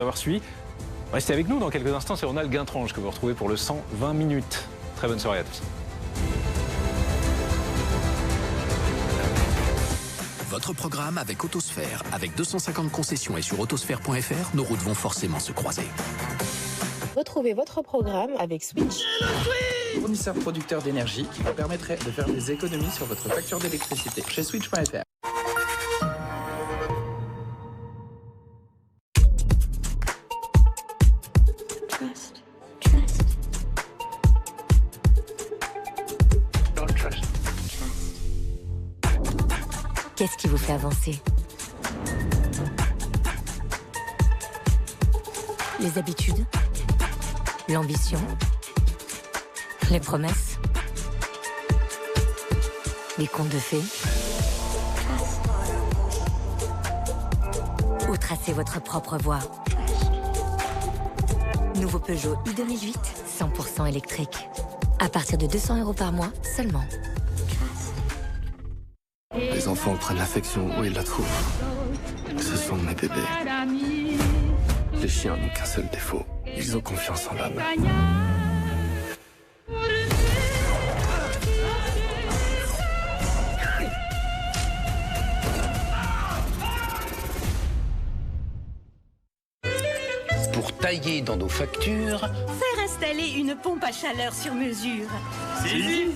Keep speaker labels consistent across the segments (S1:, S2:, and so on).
S1: D'avoir suivi. Restez avec nous dans quelques instants, c'est Ronald Guintrange que vous retrouvez pour le 120 minutes. Très bonne soirée à tous.
S2: Votre programme avec Autosphère. Avec 250 concessions et sur autosphère.fr, nos routes vont forcément se croiser.
S3: Retrouvez votre programme avec Switch.
S4: Fournisseur producteur d'énergie qui vous permettrait de faire des économies sur votre facture d'électricité chez Switch.fr.
S5: Qu'est-ce qui vous fait avancer? Les habitudes? L'ambition? Les promesses? Les contes de fées? Ou tracer votre propre voie? Nouveau Peugeot i2008, 100% électrique. À partir de 200 € par mois seulement.
S6: Les enfants prennent l'affection où ils la trouvent. Ce sont mes bébés. Les chiens n'ont qu'un seul défaut. Ils ont confiance en l'homme.
S2: Pour tailler dans nos factures...
S7: Faire installer une pompe à chaleur sur mesure.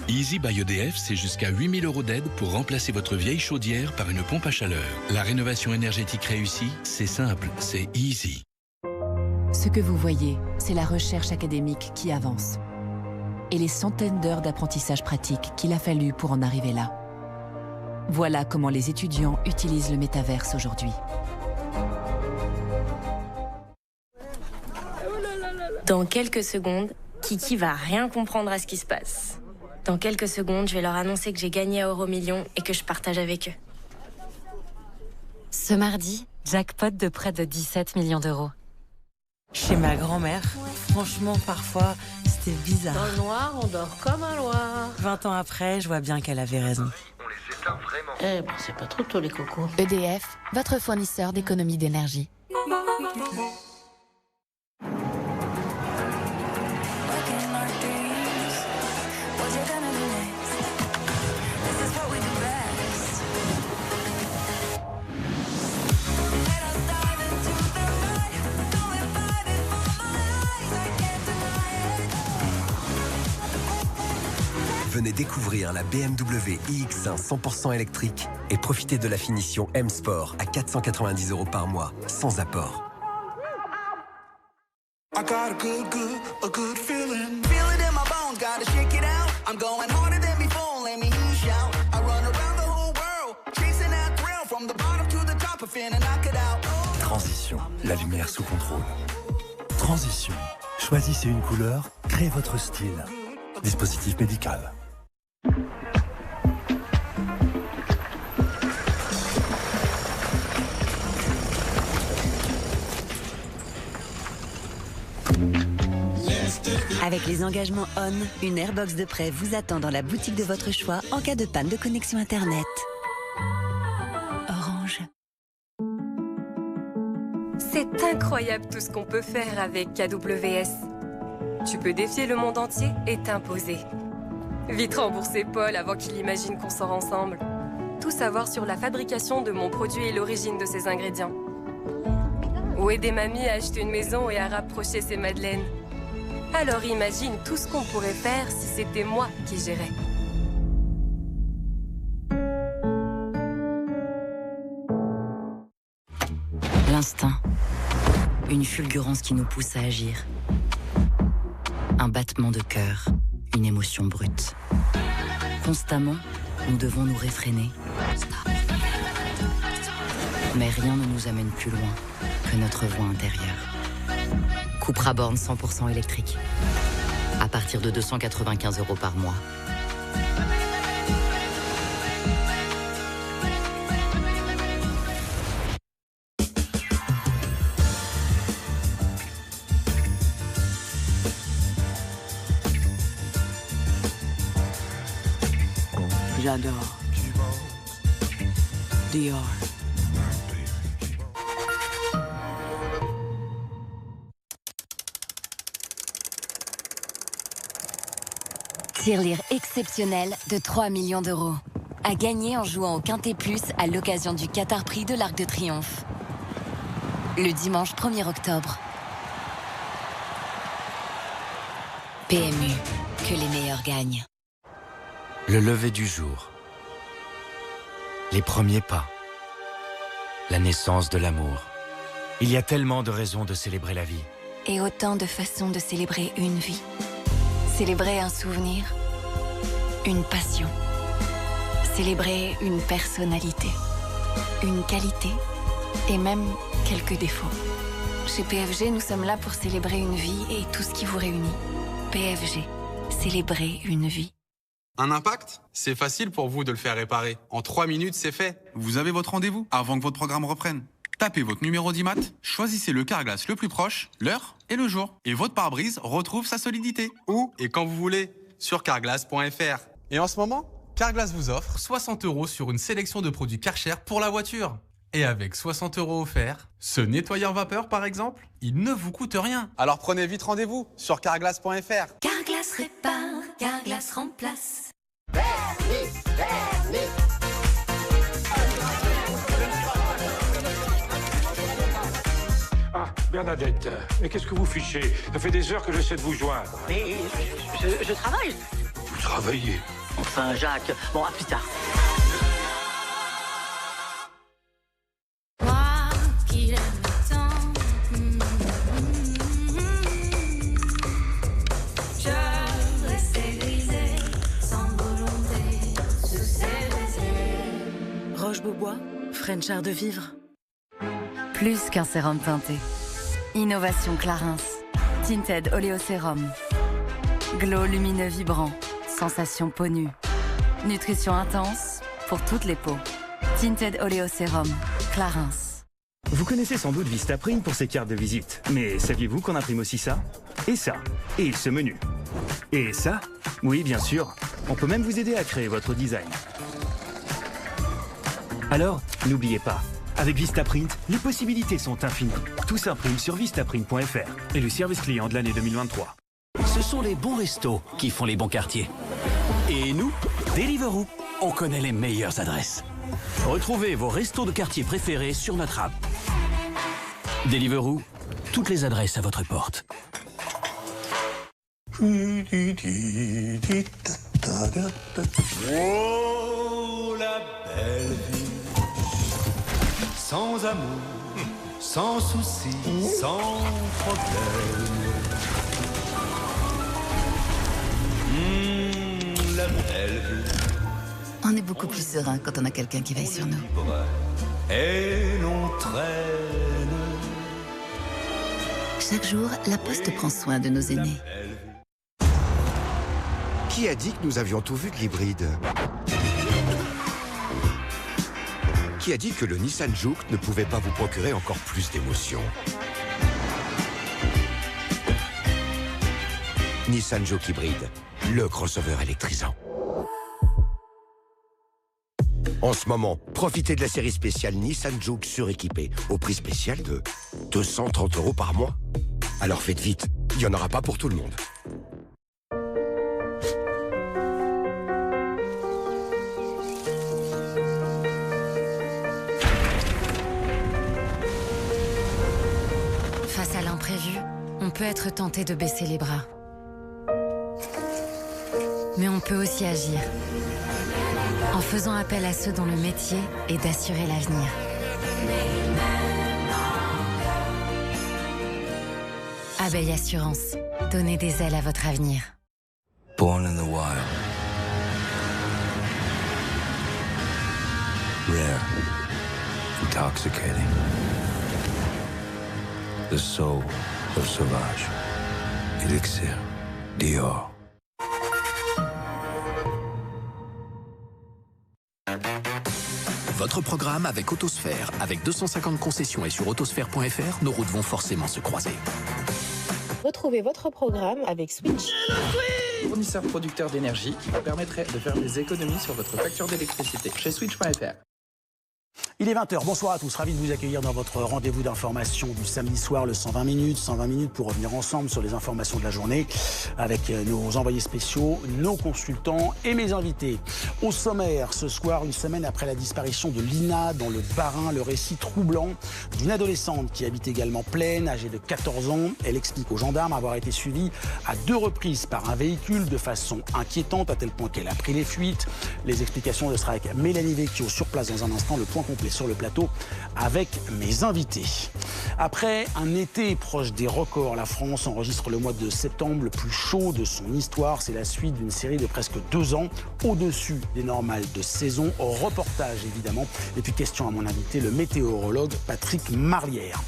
S8: Easy by EDF, c'est jusqu'à 8 000 € d'aide pour remplacer votre vieille chaudière par une pompe à chaleur. La rénovation énergétique réussie, c'est simple, c'est easy.
S9: Ce que vous voyez, c'est la recherche académique qui avance. Et les centaines d'heures d'apprentissage pratique qu'il a fallu pour en arriver là. Voilà comment les étudiants utilisent le métaverse aujourd'hui.
S10: Dans quelques secondes, Kiki va rien comprendre à ce qui se passe. Dans quelques secondes, je vais leur annoncer que j'ai gagné à Euromillions et que je partage avec eux.
S5: Ce mardi, jackpot de près de 17 millions d'euros.
S11: Chez ma grand-mère, franchement, parfois, c'était bizarre.
S7: Dans le noir, on dort comme un loir.
S11: 20 ans après, je vois bien qu'elle avait raison.
S7: Eh ben, c'est pas trop tôt, les cocos.
S3: EDF, votre fournisseur d'économie d'énergie.
S12: Venez découvrir la BMW iX1 100% électrique et profitez de la finition M Sport à 490 € par mois, sans apport.
S13: Transition, la lumière sous contrôle. Transition, choisissez une couleur, créez votre style. Dispositif médical.
S14: Avec les engagements ON, une Airbox de prêt vous attend dans la boutique de votre choix en cas de panne de connexion Internet. Orange.
S10: C'est incroyable tout ce qu'on peut faire avec KWS. Tu peux défier le monde entier et t'imposer. Vite rembourser Paul avant qu'il imagine qu'on sort ensemble. Tout savoir sur la fabrication de mon produit et l'origine de ses ingrédients. Ou aider mamie à acheter une maison et à rapprocher ses madeleines. Alors imagine tout ce qu'on pourrait faire si c'était moi qui gérais.
S15: L'instinct. Une fulgurance qui nous pousse à agir. Un battement de cœur, une émotion brute. Constamment, nous devons nous réfréner. Mais rien ne nous amène plus loin que notre voix intérieure. Cupra Born 100% électrique. À partir de 295 € par mois.
S11: J'adore. Dior.
S5: Tirelire exceptionnel de 3 millions d'euros. À gagner en jouant au Quintet Plus à l'occasion du Qatar Prix de l'Arc de Triomphe. Le dimanche 1er octobre. PMU, que les meilleurs gagnent.
S16: Le lever du jour. Les premiers pas. La naissance de l'amour. Il y a tellement de raisons de célébrer la vie.
S5: Et autant de façons de célébrer une vie. Célébrer un souvenir, une passion. Célébrer une personnalité, une qualité et même quelques défauts. Chez PFG, nous sommes là pour célébrer une vie et tout ce qui vous réunit. PFG, célébrer une vie.
S17: Un impact? C'est facile pour vous de le faire réparer. En 3 minutes, c'est fait. Vous avez votre rendez-vous avant que votre programme reprenne. Tapez votre numéro d'IMAT, choisissez le carglass le plus proche, l'heure et le jour. Et votre pare-brise retrouve sa solidité. Où et quand vous voulez, sur carglass.fr. Et en ce moment, Carglass vous offre 60 € sur une sélection de produits Karcher pour la voiture. Et avec 60 € offerts, ce nettoyeur vapeur par exemple, il ne vous coûte rien. Alors prenez vite rendez-vous sur carglass.fr.
S5: Carglass répare, Carglass remplace.
S18: Ah, Bernadette, mais qu'est-ce que vous fichez? Ça fait des heures que j'essaie de vous joindre.
S19: Mais je travaille.
S18: Vous travaillez?
S19: Enfin, Jacques, bon, à plus tard.
S20: Moi qui l'aime tant, je restais grisée, sans volonté, sous ses réserves.
S15: Roche-Beaubois, French Art de Vivre. Plus qu'un sérum teinté. Innovation Clarins. Tinted Oléosérum. Glow lumineux vibrant. Sensation peau nue. Nutrition intense pour toutes les peaux. Tinted Oléosérum. Clarins.
S21: Vous connaissez sans doute Vistaprint pour ses cartes de visite. Mais saviez-vous qu'on imprime aussi ça? Et ça? Et ce menu? Et ça? Oui, bien sûr. On peut même vous aider à créer votre design. Alors, n'oubliez pas, avec Vistaprint, les possibilités sont infinies. Tout s'imprime sur vistaprint.fr et le service client de l'année 2023.
S2: Ce sont les bons restos qui font les bons quartiers. Et nous, Deliveroo, on connaît les meilleures adresses. Retrouvez vos restos de quartier préférés sur notre app. Deliveroo, toutes les adresses à votre porte.
S22: Oh, la belle vie. Sans amour, sans souci, sans problème. La belle vie.
S9: On est beaucoup plus serein quand on a quelqu'un qui veille sur nous.
S22: Et l'on traîne.
S9: Chaque jour, la Poste prend soin de nos aînés.
S23: Qui a dit que nous avions tout vu de l'hybride? Qui a dit que le Nissan Juke ne pouvait pas vous procurer encore plus d'émotions? Nissan Juke hybride, le crossover électrisant. En ce moment, profitez de la série spéciale Nissan Juke suréquipée, au prix spécial de 230 € par mois. Alors faites vite, il n'y en aura pas pour tout le monde.
S5: Face à l'imprévu, on peut être tenté de baisser les bras. Mais on peut aussi agir. En faisant appel à ceux dont le métier est d'assurer l'avenir. Abeille Assurance. Donnez des ailes à votre avenir.
S24: Born in the wild. Rare. Intoxicating. The soul of Sauvage. Elixir. Dior.
S2: Votre programme avec Autosphère. Avec 250 concessions et sur autosphère.fr, nos routes vont forcément se croiser.
S3: Retrouvez votre programme avec Switch.
S4: Fournisseur producteur d'énergie qui vous permettrait de faire des économies sur votre facture d'électricité chez Switch.fr.
S1: Il est 20h, bonsoir à tous, ravi de vous accueillir dans votre rendez-vous d'information du samedi soir, le 120 minutes pour revenir ensemble sur les informations de la journée avec nos envoyés spéciaux, nos consultants et mes invités. Au sommaire, ce soir, une semaine après la disparition de Lina dans le Bas-Rhin, le récit troublant d'une adolescente qui habite également Plaine, âgée de 14 ans. Elle explique aux gendarmes avoir été suivie à 2 reprises par un véhicule de façon inquiétante, à tel point qu'elle a pris les fuites. Les explications, ce sera avec Mélanie Vecchio sur place dans un instant, le point complet sur le plateau avec mes invités. Après un été proche des records, la France enregistre le mois de septembre le plus chaud de son histoire. C'est la suite d'une série de presque 2 ans, au-dessus des normales de saison. Reportage évidemment. Et puis question à mon invité, le météorologue Patrick Marlière.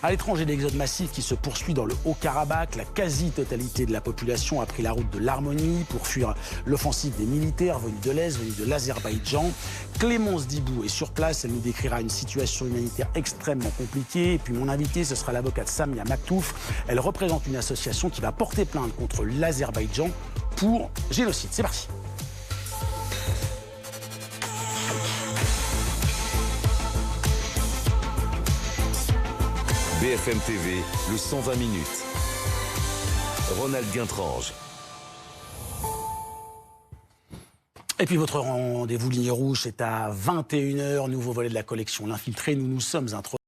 S1: À l'étranger, l'exode massif qui se poursuit dans le Haut-Karabakh. La quasi-totalité de la population a pris la route de l'Harmonie pour fuir l'offensive des militaires venus de l'Est, venus de l'Azerbaïdjan. Clémence Dibou est sur place. Elle nous décrira une situation humanitaire extrêmement compliquée. Et puis mon invité, ce sera l'avocate Samia Maktouf. Elle représente une association qui va porter plainte contre l'Azerbaïdjan pour génocide. C'est parti.
S6: BFM TV, le 120 minutes. Ronald Guintrange.
S1: Et puis votre rendez-vous ligne rouge est à 21h, nouveau volet de la collection L'Infiltré. Nous nous sommes introduits